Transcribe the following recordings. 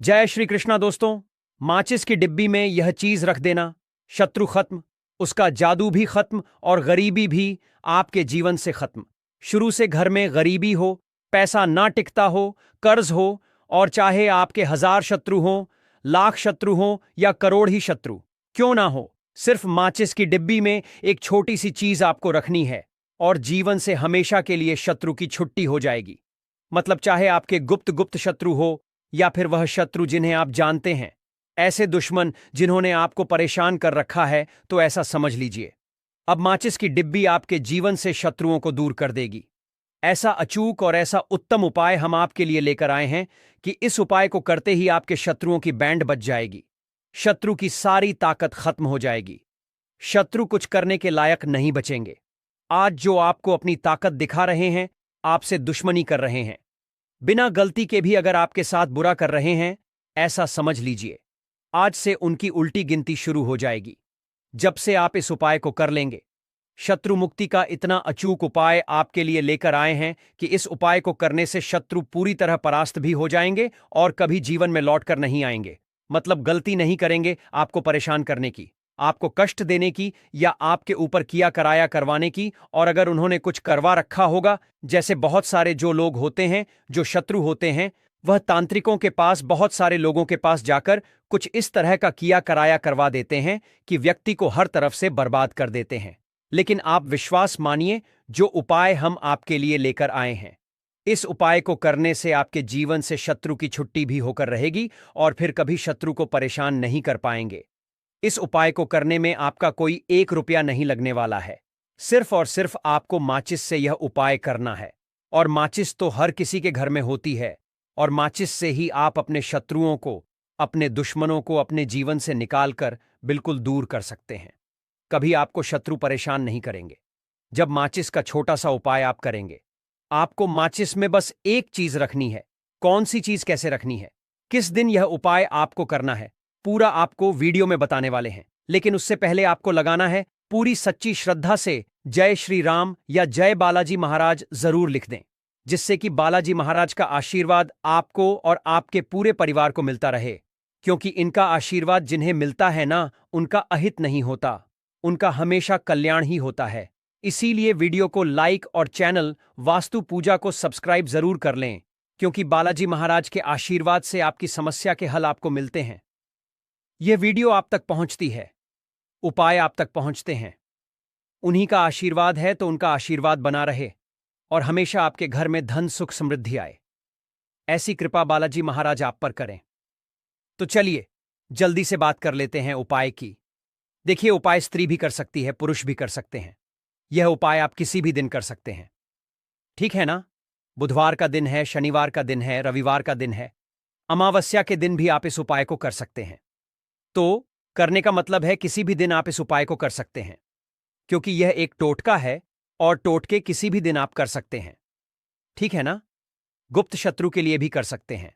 जय श्री कृष्णा दोस्तों। माचिस की डिब्बी में यह चीज रख देना, शत्रु खत्म, उसका जादू भी खत्म और गरीबी भी आपके जीवन से खत्म। शुरू से घर में गरीबी हो, पैसा ना टिकता हो, कर्ज हो, और चाहे आपके 1000 शत्रु हों, लाख शत्रु हों या करोड़ ही शत्रु क्यों ना हो, सिर्फ माचिस की डिब्बी में एक छोटी सी चीज आपको रखनी है और जीवन से हमेशा के लिए शत्रु की छुट्टी हो जाएगी। मतलब चाहे आपके गुप्त गुप्त शत्रु हो या फिर वह शत्रु जिन्हें आप जानते हैं, ऐसे दुश्मन जिन्होंने आपको परेशान कर रखा है, तो ऐसा समझ लीजिए अब माचिस की डिब्बी आपके जीवन से शत्रुओं को दूर कर देगी। ऐसा अचूक और ऐसा उत्तम उपाय हम आपके लिए लेकर आए हैं कि इस उपाय को करते ही आपके शत्रुओं की बैंड बज जाएगी, शत्रु की सारी ताकत खत्म हो जाएगी, शत्रु कुछ करने के लायक नहीं बचेंगे। आज जो आपको अपनी ताकत दिखा रहे हैं, आपसे दुश्मनी कर रहे हैं, बिना गलती के भी अगर आपके साथ बुरा कर रहे हैं, ऐसा समझ लीजिए आज से उनकी उल्टी गिनती शुरू हो जाएगी। जब से आप इस उपाय को कर लेंगे, शत्रु मुक्ति का इतना अचूक उपाय आपके लिए लेकर आए हैं कि इस उपाय को करने से शत्रु पूरी तरह परास्त भी हो जाएंगे और कभी जीवन में लौटकर नहीं आएंगे। मतलब गलती नहीं करेंगे आपको परेशान करने की, आपको कष्ट देने की या आपके ऊपर किया कराया करवाने की। और अगर उन्होंने कुछ करवा रखा होगा, जैसे बहुत सारे जो लोग होते हैं जो शत्रु होते हैं, वह तांत्रिकों के पास, बहुत सारे लोगों के पास जाकर कुछ इस तरह का किया कराया करवा देते हैं कि व्यक्ति को हर तरफ से बर्बाद कर देते हैं। लेकिन आप विश्वास मानिए, जो उपाय हम आपके लिए लेकर आए हैं, इस उपाय को करने से आपके जीवन से शत्रु की छुट्टी भी होकर रहेगी और फिर कभी शत्रु को परेशान नहीं कर पाएंगे। इस उपाय को करने में आपका कोई 1 रुपया नहीं लगने वाला है। सिर्फ और सिर्फ आपको माचिस से यह उपाय करना है। और माचिस तो हर किसी के घर में होती है, और माचिस से ही आप अपने शत्रुओं को, अपने दुश्मनों को अपने जीवन से निकालकर बिल्कुल दूर कर सकते हैं। कभी आपको शत्रु परेशान नहीं करेंगे जब माचिस का छोटा सा उपाय आप करेंगे। आपको माचिस में बस एक चीज रखनी है। कौन सी चीज, कैसे रखनी है, किस दिन यह उपाय आपको करना है, पूरा आपको वीडियो में बताने वाले हैं। लेकिन उससे पहले आपको लगाना है पूरी सच्ची श्रद्धा से जय श्री राम या जय बालाजी महाराज जरूर लिख दें, जिससे कि बालाजी महाराज का आशीर्वाद आपको और आपके पूरे परिवार को मिलता रहे। क्योंकि इनका आशीर्वाद जिन्हें मिलता है ना, उनका अहित नहीं होता, उनका हमेशा कल्याण ही होता है। इसीलिए वीडियो को लाइक और चैनल वास्तु पूजा को सब्सक्राइब जरूर कर लें, क्योंकि बालाजी महाराज के आशीर्वाद से आपकी समस्या के हल आपको मिलते हैं। यह वीडियो आप तक पहुंचती है, उपाय आप तक पहुंचते हैं, उन्हीं का आशीर्वाद है, तो उनका आशीर्वाद बना रहे और हमेशा आपके घर में धन सुख समृद्धि आए। ऐसी कृपा बालाजी महाराज आप पर करें। तो चलिए जल्दी से बात कर लेते हैं उपाय की। देखिए, उपाय स्त्री भी कर सकती है, पुरुष भी कर सकते हैं। यह उपाय आप किसी भी दिन कर सकते हैं, ठीक है ना। बुधवार का दिन है, शनिवार का दिन है, रविवार का दिन है, अमावस्या के दिन भी आप इस उपाय को कर सकते हैं। तो करने का मतलब है किसी भी दिन आप इस उपाय को कर सकते हैं, क्योंकि यह एक टोटका है और टोटके किसी भी दिन आप कर सकते हैं, ठीक है ना। गुप्त शत्रु के लिए भी कर सकते हैं,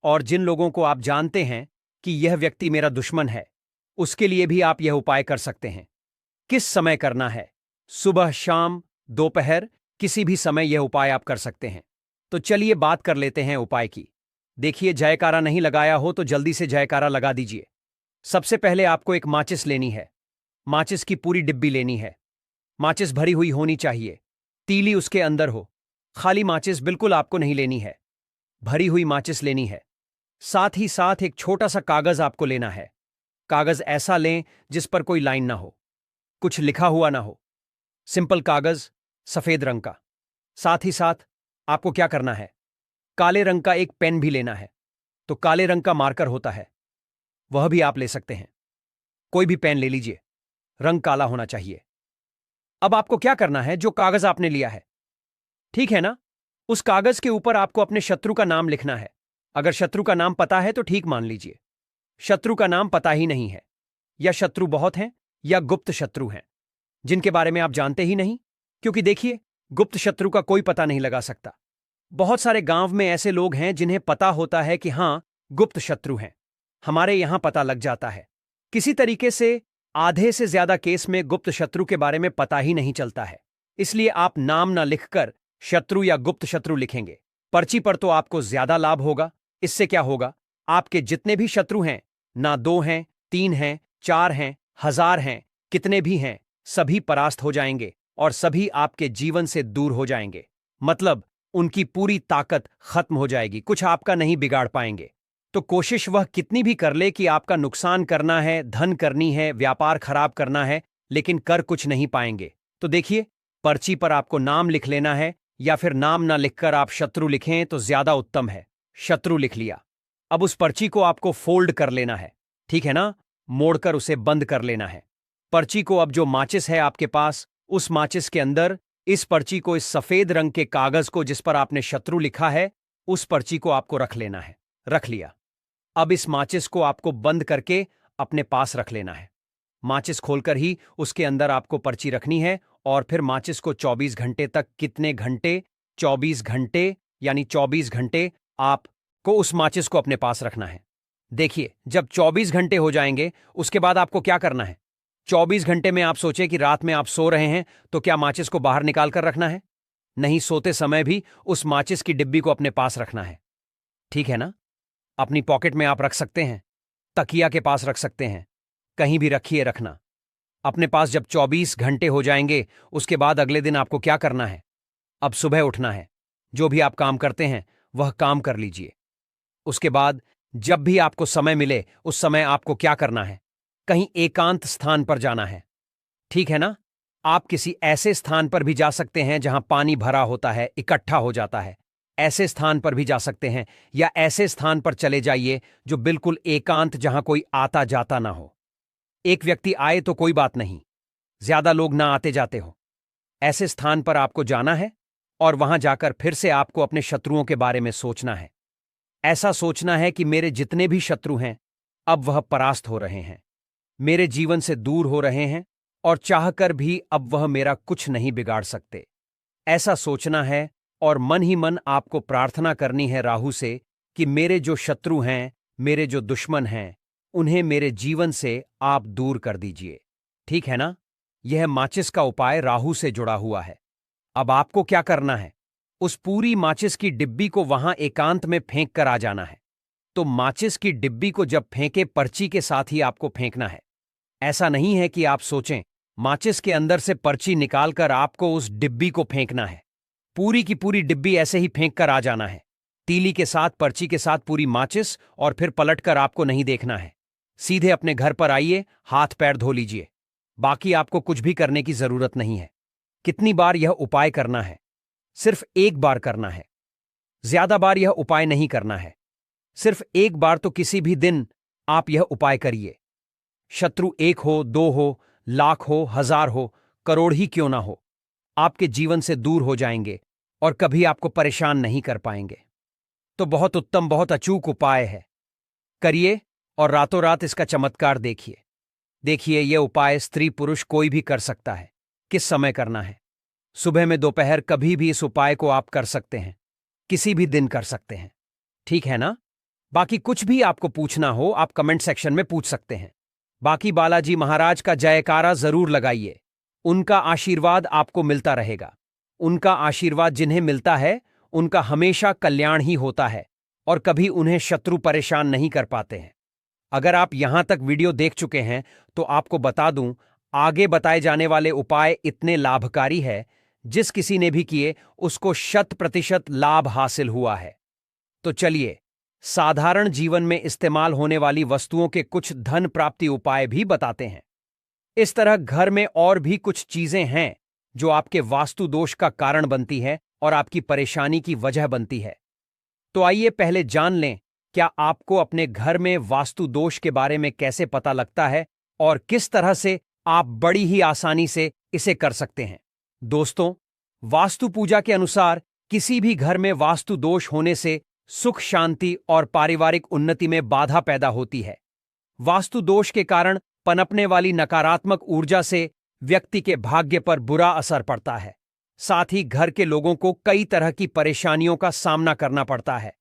और जिन लोगों को आप जानते हैं कि यह व्यक्ति मेरा दुश्मन है, उसके लिए भी आप यह उपाय कर सकते हैं। किस समय करना है? सुबह, शाम, दोपहर, किसी भी समय यह उपाय आप कर सकते हैं। तो चलिए बात कर लेते हैं उपाय की। देखिए, जयकारा नहीं लगाया हो तो जल्दी से जयकारा लगा दीजिए। सबसे पहले आपको एक माचिस लेनी है। माचिस की पूरी डिब्बी लेनी है। माचिस भरी हुई होनी चाहिए, तीली उसके अंदर हो। खाली माचिस बिल्कुल आपको नहीं लेनी है, भरी हुई माचिस लेनी है। साथ ही साथ एक छोटा सा कागज आपको लेना है। कागज ऐसा लें जिस पर कोई लाइन ना हो, कुछ लिखा हुआ ना हो, सिंपल कागज, सफेद रंग का। साथ ही साथ आपको क्या करना है, काले रंग का एक पेन भी लेना है। तो काले रंग का मार्कर होता है, वह भी आप ले सकते हैं। कोई भी पेन ले लीजिए, रंग काला होना चाहिए। अब आपको क्या करना है, जो कागज आपने लिया है, ठीक है ना, उस कागज के ऊपर आपको अपने शत्रु का नाम लिखना है। अगर शत्रु का नाम पता है तो ठीक मान लीजिए, शत्रु का नाम पता ही नहीं है, या शत्रु बहुत हैं या गुप्त शत्रु हैं जिनके बारे में आप जानते ही नहीं। क्योंकि देखिए, गुप्त शत्रु का कोई पता नहीं लगा सकता। बहुत सारे गांव में ऐसे लोग हैं जिन्हें पता होता है कि हां, गुप्त शत्रु हैं। हमारे यहां पता लग जाता है। किसी तरीके से आधे से ज्यादा केस में गुप्त शत्रु के बारे में पता ही नहीं चलता है। इसलिए आप नाम ना लिखकर शत्रु या गुप्त शत्रु लिखेंगे। पर्ची पर तो आपको ज्यादा लाभ होगा। इससे क्या होगा, आपके जितने भी शत्रु हैं, ना 2 हैं, 3 हैं, 4 हैं, 1000 हैं, कितने भी हैं, सभी परास्त हो जाएंगे और सभी आपके जीवन से दूर हो जाएंगे। मतलब उनकी पूरी ताकत खत्म हो जाएगी, कुछ आपका नहीं बिगाड़ पाएंगे। तो कोशिश वह कितनी भी कर ले कि आपका नुकसान करना है, धन करनी है, व्यापार खराब करना है, लेकिन कर कुछ नहीं पाएंगे। तो देखिए, पर्ची पर आपको नाम लिख लेना है, या फिर नाम ना लिखकर आप शत्रु लिखें तो ज्यादा उत्तम है। शत्रु लिख लिया। अब उस पर्ची को आपको फोल्ड कर लेना है, ठीक है ना, मोड़कर उसे बंद कर लेना है। पर्ची को अब जो माचिस है आपके पास, उस माचिस के अंदर इस पर्ची को, इस सफेद रंग के कागज को जिस पर आपने शत्रु लिखा है, उस पर्ची को आपको रख लेना है। रख लिया। अब इस माचिस को आपको बंद करके अपने पास रख लेना है। माचिस खोलकर ही उसके अंदर आपको पर्ची रखनी है और फिर माचिस को 24 घंटे तक, कितने घंटे, 24 घंटे, यानी 24 घंटे आपको उस माचिस को अपने पास रखना है। देखिए, जब 24 घंटे हो जाएंगे उसके बाद आपको क्या करना है। 24 घंटे में आप सोचे कि रात में आप सो रहे हैं तो क्या माचिस को बाहर निकाल कर रखना है? नहीं, सोते समय भी उस माचिस की डिब्बी को अपने पास रखना है, ठीक है ना। अपनी पॉकेट में आप रख सकते हैं, तकिया के पास रख सकते हैं, कहीं भी रखिए रखना अपने पास। जब 24 घंटे हो जाएंगे उसके बाद अगले दिन आपको क्या करना है? अब सुबह उठना है, जो भी आप काम करते हैं वह काम कर लीजिए। उसके बाद जब भी आपको समय मिले उस समय आपको क्या करना है? कहीं एकांत स्थान पर जाना है, ठीक है ना। आप किसी ऐसे स्थान पर भी जा सकते हैं जहां पानी भरा होता है, इकट्ठा हो जाता है, ऐसे स्थान पर भी जा सकते हैं, या ऐसे स्थान पर चले जाइए जो बिल्कुल एकांत, जहां कोई आता जाता ना हो। एक व्यक्ति आए तो कोई बात नहीं, ज्यादा लोग ना आते जाते हो। ऐसे स्थान पर आपको जाना है और वहां जाकर फिर से आपको अपने शत्रुओं के बारे में सोचना है। ऐसा सोचना है कि मेरे जितने भी शत्रु हैं अब वह परास्त हो रहे हैं, मेरे जीवन से दूर हो रहे हैं, और चाहकर भी अब वह मेरा कुछ नहीं बिगाड़ सकते। ऐसा सोचना है और मन ही मन आपको प्रार्थना करनी है राहु से कि मेरे जो शत्रु हैं, मेरे जो दुश्मन हैं, उन्हें मेरे जीवन से आप दूर कर दीजिए, ठीक है ना। यह माचिस का उपाय राहु से जुड़ा हुआ है। अब आपको क्या करना है? उस पूरी माचिस की डिब्बी को वहां एकांत में फेंक कर आ जाना है। तो माचिस की डिब्बी को जब फेंके, पर्ची के साथ ही आपको फेंकना है। ऐसा नहीं है कि आप सोचें माचिस के अंदर से पर्ची निकालकर आपको उस डिब्बी को फेंकना है। पूरी की पूरी डिब्बी ऐसे ही फेंक कर आ जाना है, तीली के साथ, पर्ची के साथ पूरी माचिस, और फिर पलटकर आपको नहीं देखना है। सीधे अपने घर पर आइए, हाथ पैर धो लीजिए। बाकी आपको कुछ भी करने की जरूरत नहीं है। कितनी बार यह उपाय करना है? सिर्फ एक बार करना है, ज्यादा बार यह उपाय नहीं करना है। सिर्फ एक बार तो किसी भी दिन आप यह उपाय करिए। शत्रु 1 हो, 2 हो, लाख हो, 1000 हो, करोड़ ही क्यों ना हो, आपके जीवन से दूर हो जाएंगे और कभी आपको परेशान नहीं कर पाएंगे। तो बहुत उत्तम, बहुत अचूक उपाय है, करिए और रातों रात इसका चमत्कार देखिए। देखिए, यह उपाय स्त्री पुरुष कोई भी कर सकता है। किस समय करना है? सुबह में, दोपहर, कभी भी इस उपाय को आप कर सकते हैं, किसी भी दिन कर सकते हैं, ठीक है ना। बाकी कुछ भी आपको पूछना हो आप कमेंट सेक्शन में पूछ सकते हैं। बाकी बालाजी महाराज का जयकारा जरूर लगाइए, उनका आशीर्वाद आपको मिलता रहेगा। उनका आशीर्वाद जिन्हें मिलता है उनका हमेशा कल्याण ही होता है और कभी उन्हें शत्रु परेशान नहीं कर पाते हैं। अगर आप यहां तक वीडियो देख चुके हैं तो आपको बता दूं, आगे बताए जाने वाले उपाय इतने लाभकारी है, जिस किसी ने भी किए उसको 100% लाभ हासिल हुआ है। तो चलिए, साधारण जीवन में इस्तेमाल होने वाली वस्तुओं के कुछ धन प्राप्ति उपाय भी बताते हैं। इस तरह घर में और भी कुछ चीजें हैं जो आपके वास्तु दोष का कारण बनती है और आपकी परेशानी की वजह बनती है। तो आइए पहले जान लें, क्या आपको अपने घर में वास्तु दोष के बारे में कैसे पता लगता है और किस तरह से आप बड़ी ही आसानी से इसे कर सकते हैं। दोस्तों, वास्तु पूजा के अनुसार किसी भी घर में वास्तु दोष होने से सुख, शांति और पारिवारिक उन्नति में बाधा पैदा होती है। वास्तु दोष के कारण पनपने वाली नकारात्मक ऊर्जा से व्यक्ति के भाग्य पर बुरा असर पड़ता है। साथ ही घर के लोगों को कई तरह की परेशानियों का सामना करना पड़ता है।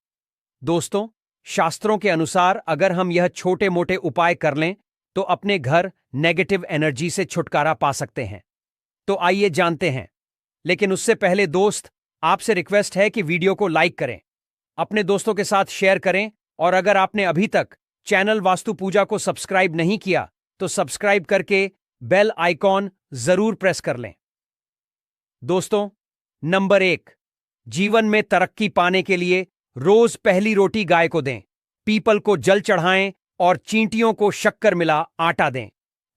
दोस्तों, शास्त्रों के अनुसार अगर हम यह छोटे मोटे उपाय कर लें तो अपने घर नेगेटिव एनर्जी से छुटकारा पा सकते हैं। तो आइए जानते हैं। लेकिन उससे पहले दोस्त, आपसे रिक्वेस्ट है कि वीडियो को लाइक करें, अपने दोस्तों के साथ शेयर करें और अगर आपने अभी तक चैनल वास्तु पूजा को सब्सक्राइब नहीं किया तो सब्सक्राइब करके बेल आइकॉन जरूर प्रेस कर लें। दोस्तों, नंबर 1, जीवन में तरक्की पाने के लिए रोज पहली रोटी गाय को दें, पीपल को जल चढ़ाएं और चींटियों को शक्कर मिला आटा दें।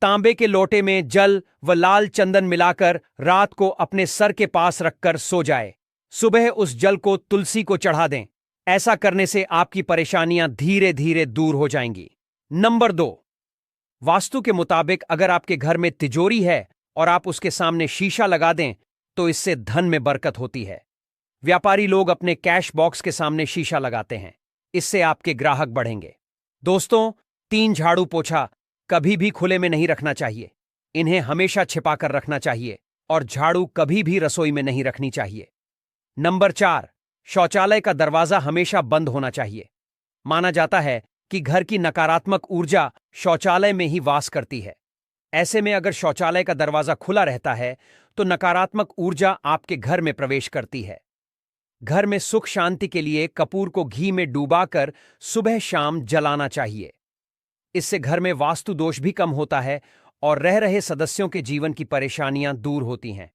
तांबे के लोटे में जल व लाल चंदन मिलाकर रात को अपने सर के पास रखकर सो जाए। सुबह उस जल को तुलसी को चढ़ा दें। ऐसा करने से आपकी परेशानियां धीरे धीरे दूर हो जाएंगी। नंबर 2, वास्तु के मुताबिक अगर आपके घर में तिजोरी है और आप उसके सामने शीशा लगा दें तो इससे धन में बरकत होती है। व्यापारी लोग अपने कैश बॉक्स के सामने शीशा लगाते हैं, इससे आपके ग्राहक बढ़ेंगे। दोस्तों, 3 झाड़ू पोछा कभी भी खुले में नहीं रखना चाहिए। इन्हें हमेशा छिपाकर रखना चाहिए और झाड़ू कभी भी रसोई में नहीं रखनी चाहिए। नंबर 4, शौचालय का दरवाजा हमेशा बंद होना चाहिए। माना जाता है कि घर की नकारात्मक ऊर्जा शौचालय में ही वास करती है। ऐसे में अगर शौचालय का दरवाजा खुला रहता है तो नकारात्मक ऊर्जा आपके घर में प्रवेश करती है। घर में सुख शांति के लिए कपूर को घी में डुबाकर सुबह शाम जलाना चाहिए। इससे घर में वास्तु दोष भी कम होता है और रह रहे सदस्यों के जीवन की परेशानियां दूर होती हैं।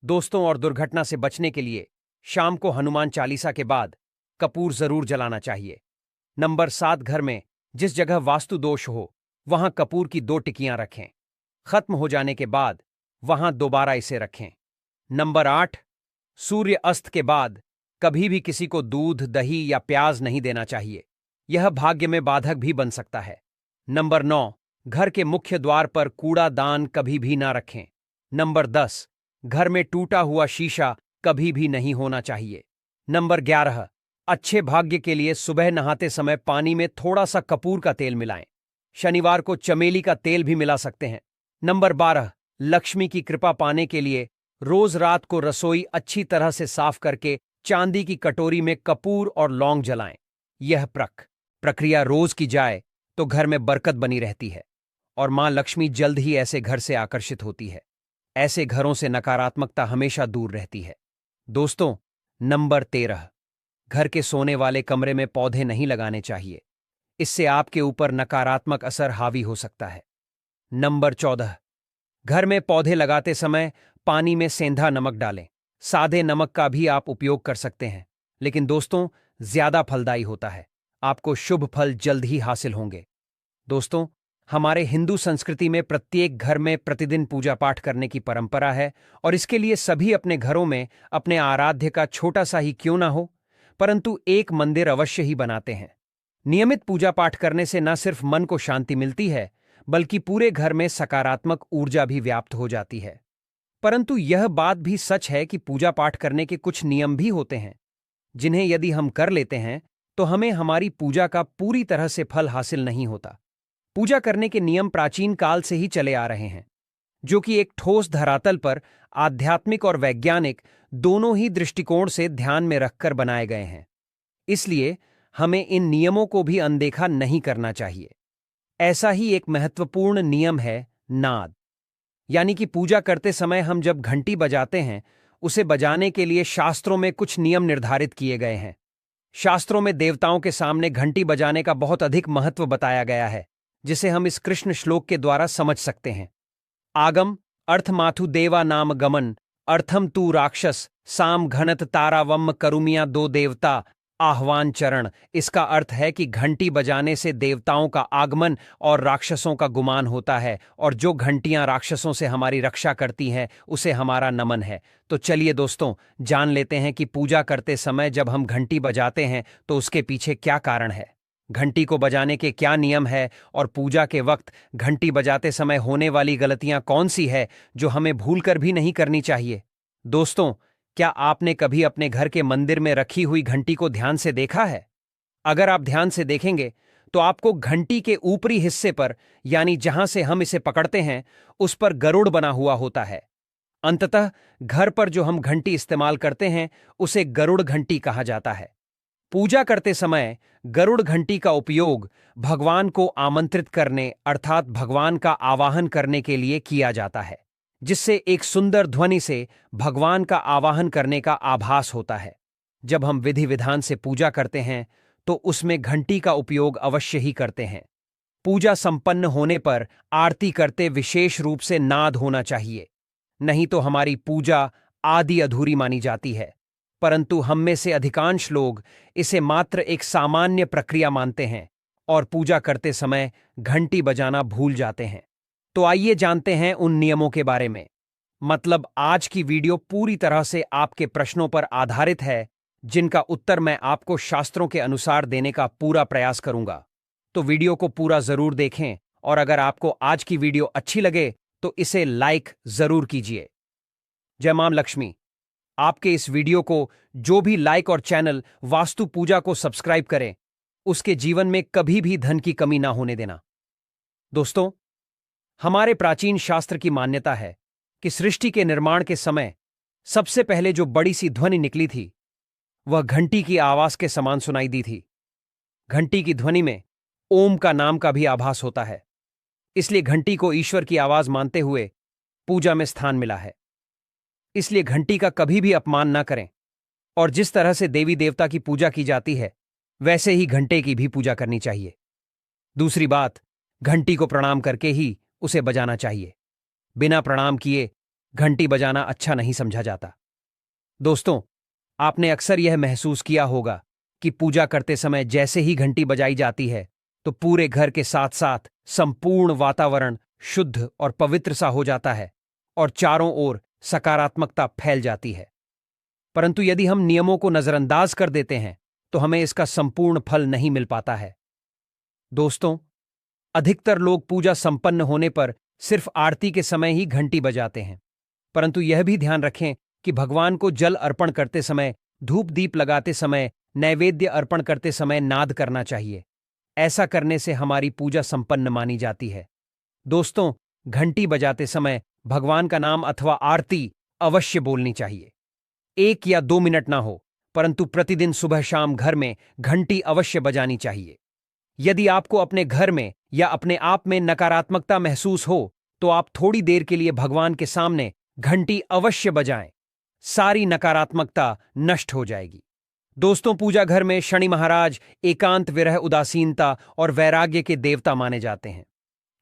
दोस्तों, और दुर्घटना से बचने के लिए शाम को हनुमान चालीसा के बाद कपूर जरूर जलाना चाहिए। नंबर 7, घर में जिस जगह वास्तु दोष हो वहां कपूर की 2 टिकियां रखें। खत्म हो जाने के बाद वहां दोबारा इसे रखें। नंबर 8, सूर्य अस्त के बाद कभी भी किसी को दूध, दही या प्याज नहीं देना चाहिए। यह भाग्य में बाधक भी बन सकता है। नंबर 9, घर के मुख्य द्वार पर कूड़ादान कभी भी ना रखें। नंबर 10, घर में टूटा हुआ शीशा कभी भी नहीं होना चाहिए। नंबर 11, अच्छे भाग्य के लिए सुबह नहाते समय पानी में थोड़ा सा कपूर का तेल मिलाएं। शनिवार को चमेली का तेल भी मिला सकते हैं। नंबर 12, लक्ष्मी की कृपा पाने के लिए रोज रात को रसोई अच्छी तरह से साफ करके चांदी की कटोरी में कपूर और लौंग जलाएं। यह प्रक्रिया रोज की जाए तो घर में बरकत बनी रहती है और मां लक्ष्मी जल्द ही ऐसे घर से आकर्षित होती है। ऐसे घरों से नकारात्मकता हमेशा दूर रहती है। दोस्तों, नंबर 13, घर के सोने वाले कमरे में पौधे नहीं लगाने चाहिए। इससे आपके ऊपर नकारात्मक असर हावी हो सकता है। नंबर 14, घर में पौधे लगाते समय पानी में सेंधा नमक डालें। सादे नमक का भी आप उपयोग कर सकते हैं, लेकिन दोस्तों ज्यादा फलदायी होता है। आपको शुभ फल जल्द ही हासिल होंगे। दोस्तों, हमारे हिंदू संस्कृति में प्रत्येक घर में प्रतिदिन पूजा पाठ करने की परंपरा है और इसके लिए सभी अपने घरों में अपने आराध्य का छोटा सा ही क्यों ना हो, परंतु एक मंदिर अवश्य ही बनाते हैं। नियमित पूजा पाठ करने से न सिर्फ मन को शांति मिलती है बल्कि पूरे घर में सकारात्मक ऊर्जा भी व्याप्त हो जाती है। परंतु यह बात भी सच है कि पूजा पाठ करने के कुछ नियम भी होते हैं, जिन्हें यदि हम कर लेते हैं तो हमें हमारी पूजा का पूरी तरह से फल हासिल नहीं होता। पूजा करने के नियम प्राचीन काल से ही चले आ रहे हैं, जो कि एक ठोस धरातल पर आध्यात्मिक और वैज्ञानिक दोनों ही दृष्टिकोण से ध्यान में रखकर बनाए गए हैं। इसलिए हमें इन नियमों को भी अनदेखा नहीं करना चाहिए। ऐसा ही एक महत्वपूर्ण नियम है नाद, यानी कि पूजा करते समय हम जब घंटी बजाते हैं उसे बजाने के लिए शास्त्रों में कुछ नियम निर्धारित किए गए हैं। शास्त्रों में देवताओं के सामने घंटी बजाने का बहुत अधिक महत्व बताया गया है, जिसे हम इस कृष्ण श्लोक के द्वारा समझ सकते हैं। आगम अर्थमाथु देवा नाम गमन अर्थम तू राक्षस साम घनत तारावम करुमिया दो देवता आह्वान चरण। इसका अर्थ है कि घंटी बजाने से देवताओं का आगमन और राक्षसों का गुमान होता है, और जो घंटियां राक्षसों से हमारी रक्षा करती हैं उसे हमारा नमन है। तो चलिए दोस्तों, जान लेते हैं कि पूजा करते समय जब हम घंटी बजाते हैं तो उसके पीछे क्या कारण है, घंटी को बजाने के क्या नियम है और पूजा के वक्त घंटी बजाते समय होने वाली गलतियां कौन सी है जो हमें भूलकर भी नहीं करनी चाहिए। दोस्तों, क्या आपने कभी अपने घर के मंदिर में रखी हुई घंटी को ध्यान से देखा है? अगर आप ध्यान से देखेंगे तो आपको घंटी के ऊपरी हिस्से पर, यानी जहां से हम इसे पकड़ते हैं, उस पर गरुड़ बना हुआ होता है। अंततः घर पर जो हम घंटी इस्तेमाल करते हैं उसे गरुड़ घंटी कहा जाता है। पूजा करते समय गरुड़ घंटी का उपयोग भगवान को आमंत्रित करने अर्थात भगवान का आवाहन करने के लिए किया जाता है, जिससे एक सुंदर ध्वनि से भगवान का आवाहन करने का आभास होता है। जब हम विधि विधान से पूजा करते हैं तो उसमें घंटी का उपयोग अवश्य ही करते हैं। पूजा संपन्न होने पर आरती करते विशेष रूप से नाद होना चाहिए, नहीं तो हमारी पूजा आधी अधूरी मानी जाती है। परंतु हम में से अधिकांश लोग इसे मात्र एक सामान्य प्रक्रिया मानते हैं और पूजा करते समय घंटी बजाना भूल जाते हैं। तो आइए जानते हैं उन नियमों के बारे में। मतलब आज की वीडियो पूरी तरह से आपके प्रश्नों पर आधारित है, जिनका उत्तर मैं आपको शास्त्रों के अनुसार देने का पूरा प्रयास करूंगा। तो वीडियो को पूरा जरूर देखें और अगर आपको आज की वीडियो अच्छी लगे तो इसे लाइक जरूर कीजिए। जय मां लक्ष्मी। आपके इस वीडियो को जो भी लाइक और चैनल वास्तु पूजा को सब्सक्राइब करें, उसके जीवन में कभी भी धन की कमी ना होने देना। दोस्तों, हमारे प्राचीन शास्त्र की मान्यता है कि सृष्टि के निर्माण के समय सबसे पहले जो बड़ी सी ध्वनि निकली थी वह घंटी की आवाज के समान सुनाई दी थी। घंटी की ध्वनि में ओम का नाम का भी आभास होता है, इसलिए घंटी को ईश्वर की आवाज मानते हुए पूजा में स्थान मिला है। इसलिए घंटी का कभी भी अपमान ना करें और जिस तरह से देवी देवता की पूजा की जाती है वैसे ही घंटे की भी पूजा करनी चाहिए। दूसरी बात, घंटी को प्रणाम करके ही उसे बजाना चाहिए। बिना प्रणाम किए घंटी बजाना अच्छा नहीं समझा जाता। दोस्तों, आपने अक्सर यह महसूस किया होगा कि पूजा करते समय जैसे ही घंटी बजाई जाती है तो पूरे घर के साथ साथ संपूर्ण वातावरण शुद्ध और पवित्र सा हो जाता है और चारों ओर सकारात्मकता फैल जाती है। परंतु यदि हम नियमों को नजरअंदाज कर देते हैं तो हमें इसका संपूर्ण फल नहीं मिल पाता है। दोस्तों, अधिकतर लोग पूजा संपन्न होने पर सिर्फ आरती के समय ही घंटी बजाते हैं, परंतु यह भी ध्यान रखें कि भगवान को जल अर्पण करते समय, धूप दीप लगाते समय, नैवेद्य अर्पण करते समय नाद करना चाहिए। ऐसा करने से हमारी पूजा संपन्न मानी जाती है। दोस्तों, घंटी बजाते समय भगवान का नाम अथवा आरती अवश्य बोलनी चाहिए। 1 या 2 मिनट ना हो, परंतु प्रतिदिन सुबह शाम घर में घंटी अवश्य बजानी चाहिए। यदि आपको अपने घर में या अपने आप में नकारात्मकता महसूस हो तो आप थोड़ी देर के लिए भगवान के सामने घंटी अवश्य बजाएं। सारी नकारात्मकता नष्ट हो जाएगी। दोस्तों, पूजा घर में शनि महाराज एकांत, विरह, उदासीनता और वैराग्य के देवता माने जाते हैं,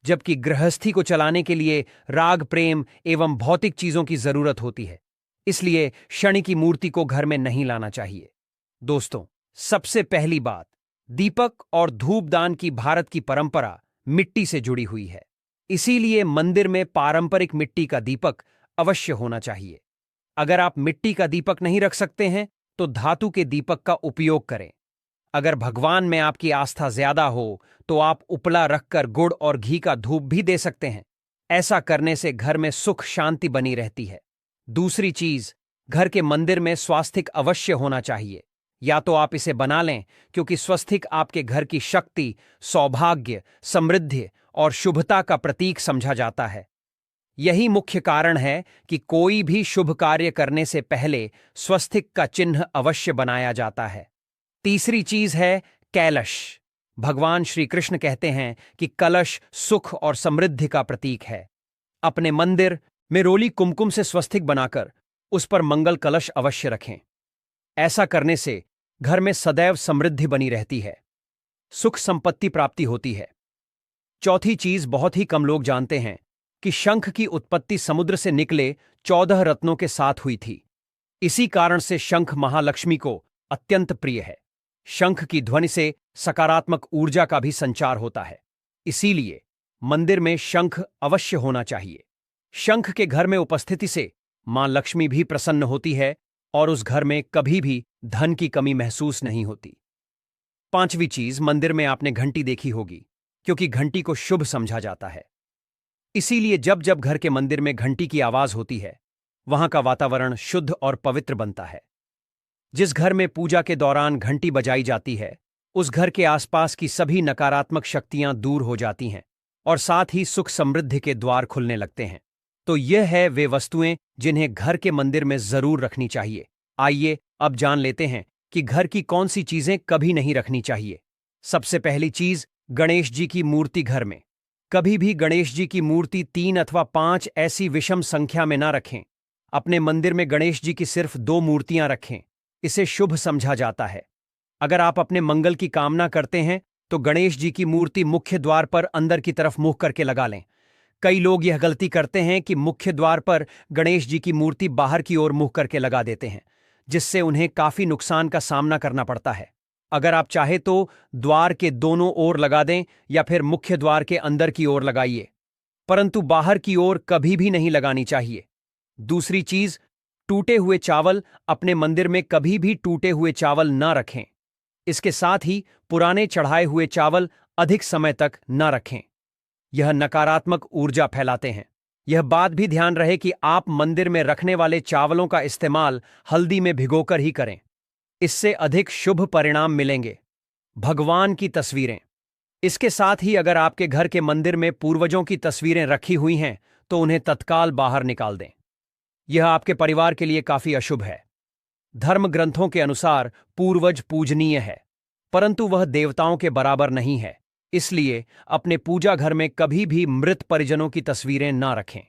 जबकि गृहस्थी को चलाने के लिए राग, प्रेम एवं भौतिक चीजों की जरूरत होती है। इसलिए शनि की मूर्ति को घर में नहीं लाना चाहिए। दोस्तों, सबसे पहली बात, दीपक और धूपदान की भारत की परंपरा मिट्टी से जुड़ी हुई है। इसीलिए मंदिर में पारंपरिक मिट्टी का दीपक अवश्य होना चाहिए। अगर आप मिट्टी का दीपक नहीं रख सकते हैं तो धातु के दीपक का उपयोग करें। अगर भगवान में आपकी आस्था ज्यादा हो तो आप उपला रखकर गुड़ और घी का धूप भी दे सकते हैं। ऐसा करने से घर में सुख शांति बनी रहती है। दूसरी चीज, घर के मंदिर में स्वास्तिक अवश्य होना चाहिए। या तो आप इसे बना लें, क्योंकि स्वास्तिक आपके घर की शक्ति, सौभाग्य, समृद्धि और शुभता का प्रतीक समझा जाता है। यही मुख्य कारण है कि कोई भी शुभ कार्य करने से पहले स्वस्तिक का चिन्ह अवश्य बनाया जाता है। तीसरी चीज है कैलश। भगवान श्री कृष्ण कहते हैं कि कलश सुख और समृद्धि का प्रतीक है। अपने मंदिर में रोली कुमकुम से स्वस्तिक बनाकर उस पर मंगल कलश अवश्य रखें। ऐसा करने से घर में सदैव समृद्धि बनी रहती है, सुख संपत्ति प्राप्ति होती है। चौथी चीज बहुत ही कम लोग जानते हैं कि शंख की उत्पत्ति समुद्र से निकले 14 रत्नों के साथ हुई थी। इसी कारण से शंख महालक्ष्मी को अत्यंत प्रिय है। शंख की ध्वनि से सकारात्मक ऊर्जा का भी संचार होता है। इसीलिए मंदिर में शंख अवश्य होना चाहिए। शंख के घर में उपस्थिति से मां लक्ष्मी भी प्रसन्न होती है और उस घर में कभी भी धन की कमी महसूस नहीं होती। पांचवी चीज, मंदिर में आपने घंटी देखी होगी, क्योंकि घंटी को शुभ समझा जाता है। इसीलिए जब जब घर के मंदिर में घंटी की आवाज होती है, वहां का वातावरण शुद्ध और पवित्र बनता है। जिस घर में पूजा के दौरान घंटी बजाई जाती है, उस घर के आसपास की सभी नकारात्मक शक्तियां दूर हो जाती हैं और साथ ही सुख समृद्धि के द्वार खुलने लगते हैं। तो यह है वे वस्तुएं जिन्हें घर के मंदिर में जरूर रखनी चाहिए। आइए अब जान लेते हैं कि घर की कौन सी चीजें कभी नहीं रखनी चाहिए। सबसे पहली चीज, गणेश जी की मूर्ति घर में। कभी भी गणेश जी की मूर्ति 3 अथवा 5 ऐसी विषम संख्या में ना रखें। अपने मंदिर में गणेश जी की सिर्फ 2 मूर्तियां रखें। इसे शुभ समझा जाता है। अगर आप अपने मंगल की कामना करते हैं तो गणेश जी की मूर्ति मुख्य द्वार पर अंदर की तरफ मुंह करके लगा लें। कई लोग यह गलती करते हैं कि मुख्य द्वार पर गणेश जी की मूर्ति बाहर की ओर मुंह करके लगा देते हैं, जिससे उन्हें काफी नुकसान का सामना करना पड़ता है। अगर आप चाहे तो द्वार के दोनों ओर लगा दें या फिर मुख्य द्वार के अंदर की ओर लगाइए, परंतु बाहर की ओर कभी भी नहीं लगानी चाहिए। दूसरी चीज, टूटे हुए चावल अपने मंदिर में कभी भी टूटे हुए चावल न रखें। इसके साथ ही पुराने चढ़ाए हुए चावल अधिक समय तक न रखें। यह नकारात्मक ऊर्जा फैलाते हैं। यह बात भी ध्यान रहे कि आप मंदिर में रखने वाले चावलों का इस्तेमाल हल्दी में भिगोकर ही करें। इससे अधिक शुभ परिणाम मिलेंगे। भगवान की तस्वीरें। इसके साथ ही अगर आपके घर के मंदिर में पूर्वजों की तस्वीरें रखी हुई हैं तो उन्हें तत्काल बाहर निकाल दें। यह आपके परिवार के लिए काफी अशुभ है। धर्म ग्रंथों के अनुसार पूर्वज पूजनीय है, परंतु वह देवताओं के बराबर नहीं है। इसलिए अपने पूजा घर में कभी भी मृत परिजनों की तस्वीरें ना रखें।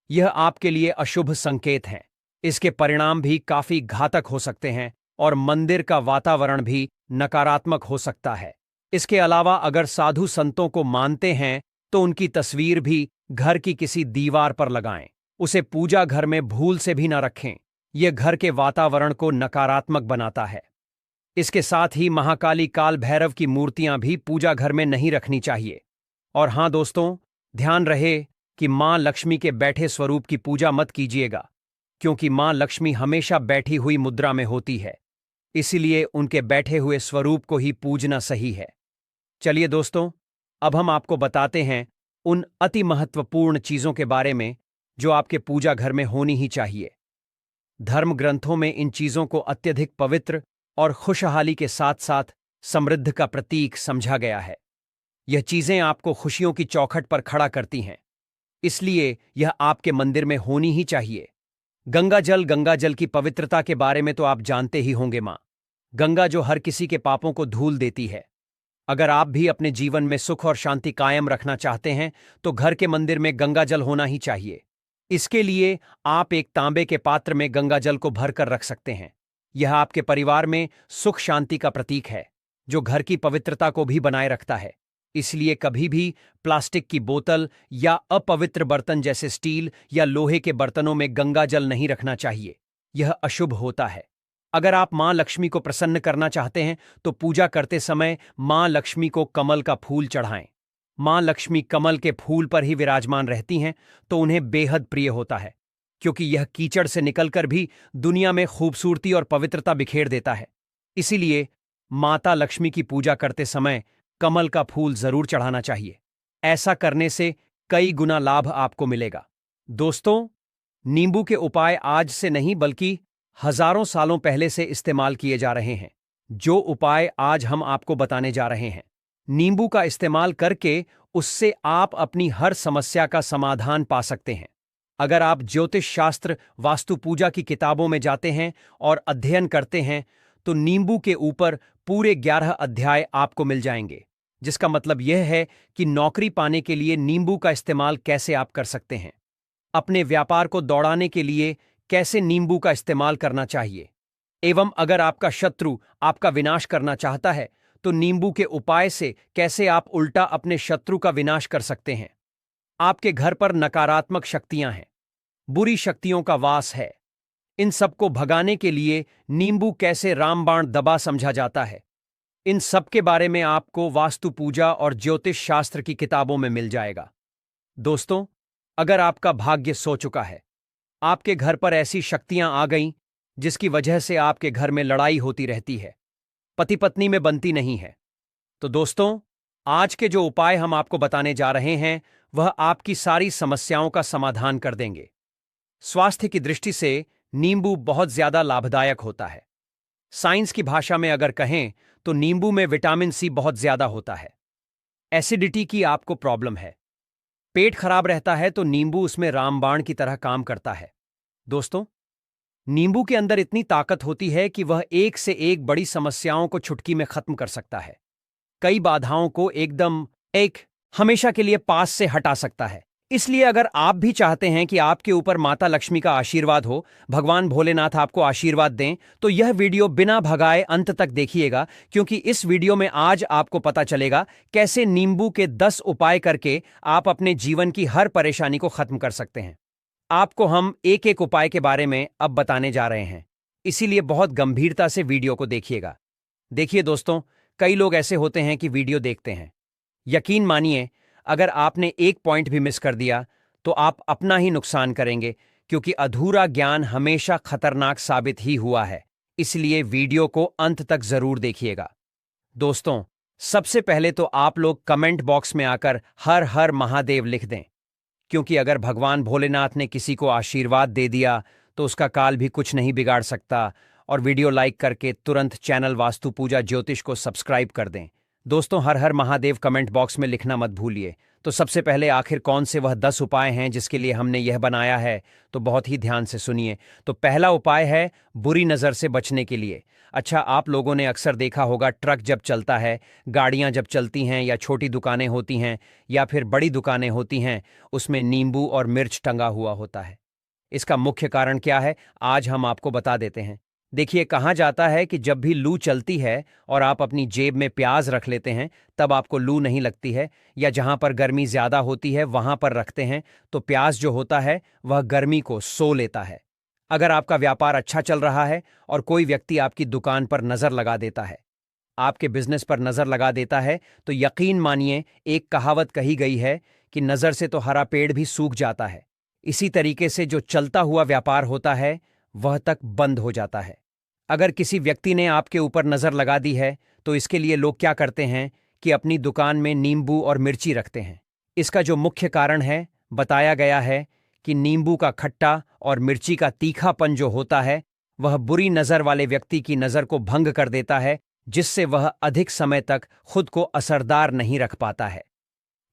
यह आपके लिए अशुभ संकेत हैं। इसके परिणाम भी काफी घातक हो सकते हैं और मंदिर का वातावरण भी नकारात्मक हो सकता है। इसके अलावा अगर साधु संतों को मानते हैं तो उनकी तस्वीर भी घर की किसी दीवार पर लगाएं। उसे पूजा घर में भूल से भी न रखें। यह घर के वातावरण को नकारात्मक बनाता है। इसके साथ ही महाकाली काल भैरव की मूर्तियां भी पूजा घर में नहीं रखनी चाहिए। और हां दोस्तों, ध्यान रहे कि मां लक्ष्मी के बैठे स्वरूप की पूजा मत कीजिएगा, क्योंकि मां लक्ष्मी हमेशा बैठी हुई मुद्रा में होती है। इसीलिए उनके बैठे हुए स्वरूप को ही पूजना सही है। चलिए दोस्तों, अब हम आपको बताते हैं उन अति महत्वपूर्ण चीजों के बारे में जो आपके पूजा घर में होनी ही चाहिए। धर्म ग्रंथों में इन चीजों को अत्यधिक पवित्र और खुशहाली के साथ साथ समृद्ध का प्रतीक समझा गया है। यह चीजें आपको खुशियों की चौखट पर खड़ा करती हैं, इसलिए यह आपके मंदिर में होनी ही चाहिए। गंगा जल की पवित्रता के बारे में तो आप जानते ही होंगे। मां गंगा जो हर किसी के पापों को धूल देती है। अगर आप भी अपने जीवन में सुख और शांति कायम रखना चाहते हैं तो घर के मंदिर में गंगा जल होना ही चाहिए। इसके लिए आप एक तांबे के पात्र में गंगा जल को भरकर रख सकते हैं। यह आपके परिवार में सुख शांति का प्रतीक है, जो घर की पवित्रता को भी बनाए रखता है। इसलिए कभी भी प्लास्टिक की बोतल या अपवित्र बर्तन जैसे स्टील या लोहे के बर्तनों में गंगा जल नहीं रखना चाहिए। यह अशुभ होता है। अगर आप मां लक्ष्मी को प्रसन्न करना चाहते हैं तो पूजा करते समय मां लक्ष्मी को कमल का फूल चढ़ाएं। मां लक्ष्मी कमल के फूल पर ही विराजमान रहती हैं, तो उन्हें बेहद प्रिय होता है, क्योंकि यह कीचड़ से निकलकर भी दुनिया में खूबसूरती और पवित्रता बिखेर देता है। इसीलिए माता लक्ष्मी की पूजा करते समय कमल का फूल जरूर चढ़ाना चाहिए। ऐसा करने से कई गुना लाभ आपको मिलेगा। दोस्तों, नींबू के उपाय आज से नहीं बल्कि हजारों सालों पहले से इस्तेमाल किए जा रहे हैं। जो उपाय आज हम आपको बताने जा रहे हैं, नींबू का इस्तेमाल करके उससे आप अपनी हर समस्या का समाधान पा सकते हैं। अगर आप ज्योतिष शास्त्र, वास्तु पूजा की किताबों में जाते हैं और अध्ययन करते हैं तो नींबू के ऊपर पूरे 11 अध्याय आपको मिल जाएंगे, जिसका मतलब यह है कि नौकरी पाने के लिए नींबू का इस्तेमाल कैसे आप कर सकते हैं, अपने व्यापार को दौड़ाने के लिए कैसे नींबू का इस्तेमाल करना चाहिए, एवं अगर आपका शत्रु आपका विनाश करना चाहता है तो नींबू के उपाय से कैसे आप उल्टा अपने शत्रु का विनाश कर सकते हैं। आपके घर पर नकारात्मक शक्तियां हैं, बुरी शक्तियों का वास है, इन सबको भगाने के लिए नींबू कैसे रामबाण दबा समझा जाता है, इन सब के बारे में आपको वास्तु पूजा और ज्योतिष शास्त्र की किताबों में मिल जाएगा। दोस्तों, अगर आपका भाग्य सो चुका है, आपके घर पर ऐसी शक्तियां आ गईं जिसकी वजह से आपके घर में लड़ाई होती रहती है, पति पत्नी में बनती नहीं है, तो दोस्तों, आज के जो उपाय हम आपको बताने जा रहे हैं वह आपकी सारी समस्याओं का समाधान कर देंगे। स्वास्थ्य की दृष्टि से नींबू बहुत ज्यादा लाभदायक होता है। साइंस की भाषा में अगर कहें तो नींबू में विटामिन सी बहुत ज्यादा होता है। एसिडिटी की आपको प्रॉब्लम है, पेट खराब रहता है, तो नींबू उसमें रामबाण की तरह काम करता है। दोस्तों, नींबू के अंदर इतनी ताकत होती है कि वह एक से एक बड़ी समस्याओं को चुटकी में खत्म कर सकता है। कई बाधाओं को एकदम हमेशा के लिए पास से हटा सकता है। इसलिए अगर आप भी चाहते हैं कि आपके ऊपर माता लक्ष्मी का आशीर्वाद हो, भगवान भोलेनाथ आपको आशीर्वाद दें, तो यह वीडियो बिना भगाए अंत तक देखिएगा, क्योंकि इस वीडियो में आज आपको पता चलेगा कैसे नींबू के 10 उपाय करके आप अपने जीवन की हर परेशानी को खत्म कर सकते हैं। आपको हम एक एक उपाय के बारे में अब बताने जा रहे हैं, इसीलिए बहुत गंभीरता से वीडियो को देखिएगा। देखिए दोस्तों, कई लोग ऐसे होते हैं कि वीडियो देखते हैं, यकीन मानिए अगर आपने एक पॉइंट भी मिस कर दिया तो आप अपना ही नुकसान करेंगे, क्योंकि अधूरा ज्ञान हमेशा खतरनाक साबित ही हुआ है। इसलिए वीडियो को अंत तक जरूर देखिएगा। दोस्तों, सबसे पहले तो आप लोग कमेंट बॉक्स में आकर हर हर महादेव लिख दें, क्योंकि अगर भगवान भोलेनाथ ने किसी को आशीर्वाद दे दिया तो उसका काल भी कुछ नहीं बिगाड़ सकता। और वीडियो लाइक करके तुरंत चैनल वास्तु पूजा ज्योतिष को सब्सक्राइब कर दें। दोस्तों, हर हर महादेव कमेंट बॉक्स में लिखना मत भूलिए। तो सबसे पहले आखिर कौन से वह 10 उपाय हैं जिसके लिए हमने यह बनाया है, तो बहुत ही ध्यान से सुनिए। तो पहला उपाय है बुरी नज़र से बचने के लिए। अच्छा, आप लोगों ने अक्सर देखा होगा, ट्रक जब चलता है, गाड़ियां जब चलती हैं, या छोटी दुकानें होती हैं या फिर बड़ी दुकानें होती हैं, उसमें नींबू और मिर्च टंगा हुआ होता है। इसका मुख्य कारण क्या है, आज हम आपको बता देते हैं। देखिए, कहा जाता है कि जब भी लू चलती है और आप अपनी जेब में प्याज रख लेते हैं, तब आपको लू नहीं लगती है, या जहां पर गर्मी ज्यादा होती है वहां पर रखते हैं तो प्याज जो होता है वह गर्मी को सो लेता है। अगर आपका व्यापार अच्छा चल रहा है और कोई व्यक्ति आपकी दुकान पर नजर लगा देता है, आपके बिजनेस पर नजर लगा देता है, तो यकीन मानिए, एक कहावत कही गई है कि नजर से तो हरा पेड़ भी सूख जाता है। इसी तरीके से जो चलता हुआ व्यापार होता है वह तक बंद हो जाता है। अगर किसी व्यक्ति ने आपके ऊपर नजर लगा दी है, तो इसके लिए लोग क्या करते हैं कि अपनी दुकान में नींबू और मिर्ची रखते हैं। इसका जो मुख्य कारण है, बताया गया है कि नींबू का खट्टा और मिर्ची का तीखापन जो होता है, वह बुरी नजर वाले व्यक्ति की नजर को भंग कर देता है, जिससे वह अधिक समय तक खुद को असरदार नहीं रख पाता है।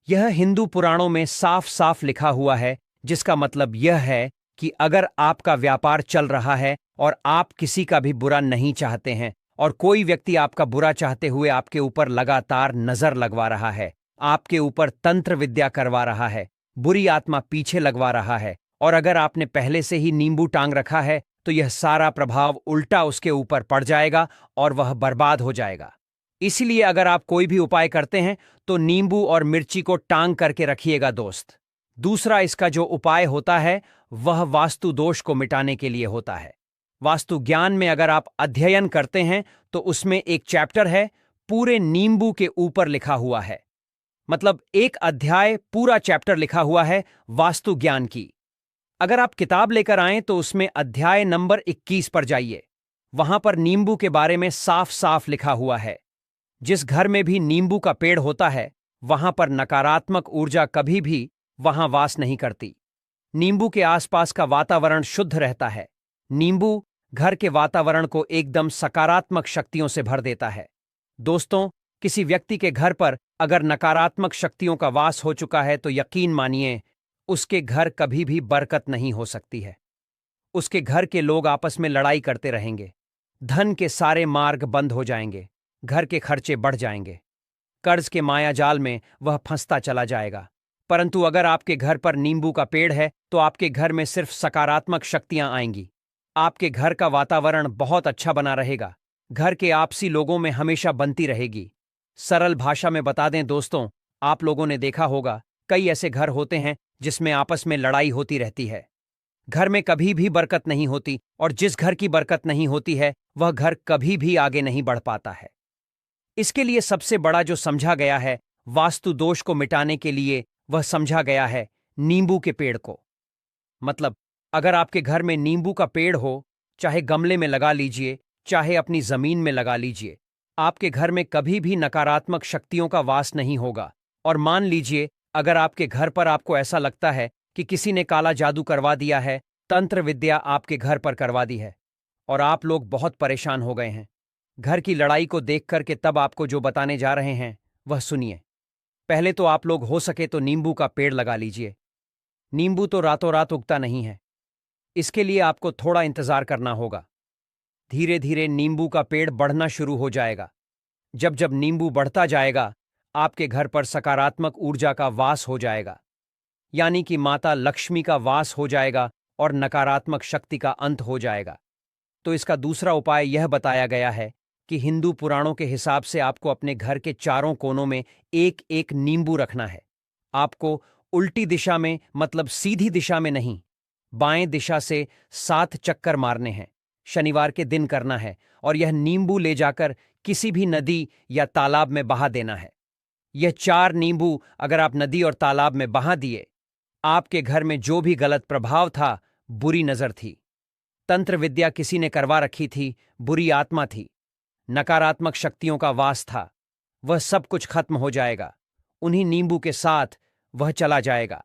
यह हिंदू पुराणों में साफ साफ लिखा हुआ है, जिसका मतलब यह है कि अगर आपका व्यापार चल रहा है और आप किसी का भी बुरा नहीं चाहते हैं, और कोई व्यक्ति आपका बुरा चाहते हुए आपके ऊपर लगातार नजर लगवा रहा है, आपके ऊपर तंत्र विद्या करवा रहा है, बुरी आत्मा पीछे लगवा रहा है, और अगर आपने पहले से ही नींबू टांग रखा है, तो यह सारा प्रभाव उल्टा उसके ऊपर पड़ जाएगा और वह बर्बाद हो जाएगा। इसलिए अगर आप कोई भी उपाय करते हैं तो नींबू और मिर्ची को टांग करके रखिएगा दोस्त। दूसरा इसका जो उपाय होता है वह वास्तु दोष को मिटाने के लिए होता है। वास्तु ज्ञान में अगर आप अध्ययन करते हैं तो उसमें एक चैप्टर है, पूरे नींबू के ऊपर लिखा हुआ है, मतलब एक अध्याय पूरा चैप्टर लिखा हुआ है वास्तु ज्ञान की। अगर आप किताब लेकर आएं तो उसमें अध्याय नंबर 21 पर जाइए। वहां पर नींबू के बारे में साफ साफ लिखा हुआ है। जिस घर में भी नींबू का पेड़ होता है, वहां पर नकारात्मक ऊर्जा कभी भी वहां वास नहीं करती। नींबू के आसपास का वातावरण शुद्ध रहता है। नींबू घर के वातावरण को एकदम सकारात्मक शक्तियों से भर देता है। दोस्तों, किसी व्यक्ति के घर पर अगर नकारात्मक शक्तियों का वास हो चुका है, तो यकीन मानिए उसके घर कभी भी बरकत नहीं हो सकती है। उसके घर के लोग आपस में लड़ाई करते रहेंगे, धन के सारे मार्ग बंद हो जाएंगे, घर के खर्चे बढ़ जाएंगे, कर्ज के मायाजाल में वह फंसता चला जाएगा। परंतु अगर आपके घर पर नींबू का पेड़ है, तो आपके घर में सिर्फ सकारात्मक शक्तियां आएंगी। आपके घर का वातावरण बहुत अच्छा बना रहेगा। घर के आपसी लोगों में हमेशा बनती रहेगी। सरल भाषा में बता दें दोस्तों, आप लोगों ने देखा होगा, कई ऐसे घर होते हैं जिसमें आपस में लड़ाई होती रहती है। घर में कभी भी बरकत नहीं होती, और जिस घर की बरकत नहीं होती है वह घर कभी भी आगे नहीं बढ़ पाता है। इसके लिए सबसे बड़ा जो समझा गया है वास्तु दोष को मिटाने के लिए, वह समझा गया है नींबू के पेड़ को। मतलब अगर आपके घर में नींबू का पेड़ हो, चाहे गमले में लगा लीजिए, चाहे अपनी जमीन में लगा लीजिए, आपके घर में कभी भी नकारात्मक शक्तियों का वास नहीं होगा। और मान लीजिए अगर आपके घर पर आपको ऐसा लगता है कि किसी ने काला जादू करवा दिया है, तंत्र विद्या आपके घर पर करवा दी है, और आप लोग बहुत परेशान हो गए हैं घर की लड़ाई को देख करके, तब आपको जो बताने जा रहे हैं वह सुनिए। पहले तो आप लोग हो सके तो नींबू का पेड़ लगा लीजिए। नींबू तो रातों रात उगता नहीं है, इसके लिए आपको थोड़ा इंतजार करना होगा। धीरे धीरे नींबू का पेड़ बढ़ना शुरू हो जाएगा। जब जब नींबू बढ़ता जाएगा, आपके घर पर सकारात्मक ऊर्जा का वास हो जाएगा। यानी कि माता लक्ष्मी का वास हो जाएगा और नकारात्मक शक्ति का अंत हो जाएगा। तो इसका दूसरा उपाय यह बताया गया है कि हिंदू पुराणों के हिसाब से आपको अपने घर के चारों कोनों में एक एक नींबू रखना है। आपको उल्टी दिशा में, मतलब सीधी दिशा में नहीं, बाएं दिशा से 7 चक्कर मारने हैं। शनिवार के दिन करना है और यह नींबू ले जाकर किसी भी नदी या तालाब में बहा देना है। यह 4 नींबू अगर आप नदी और तालाब में बहा दिए, आपके घर में जो भी गलत प्रभाव था, बुरी नजर थी, तंत्र विद्या किसी ने करवा रखी थी, बुरी आत्मा थी, नकारात्मक शक्तियों का वास था, वह सब कुछ खत्म हो जाएगा। उन्हीं नींबू के साथ वह चला जाएगा।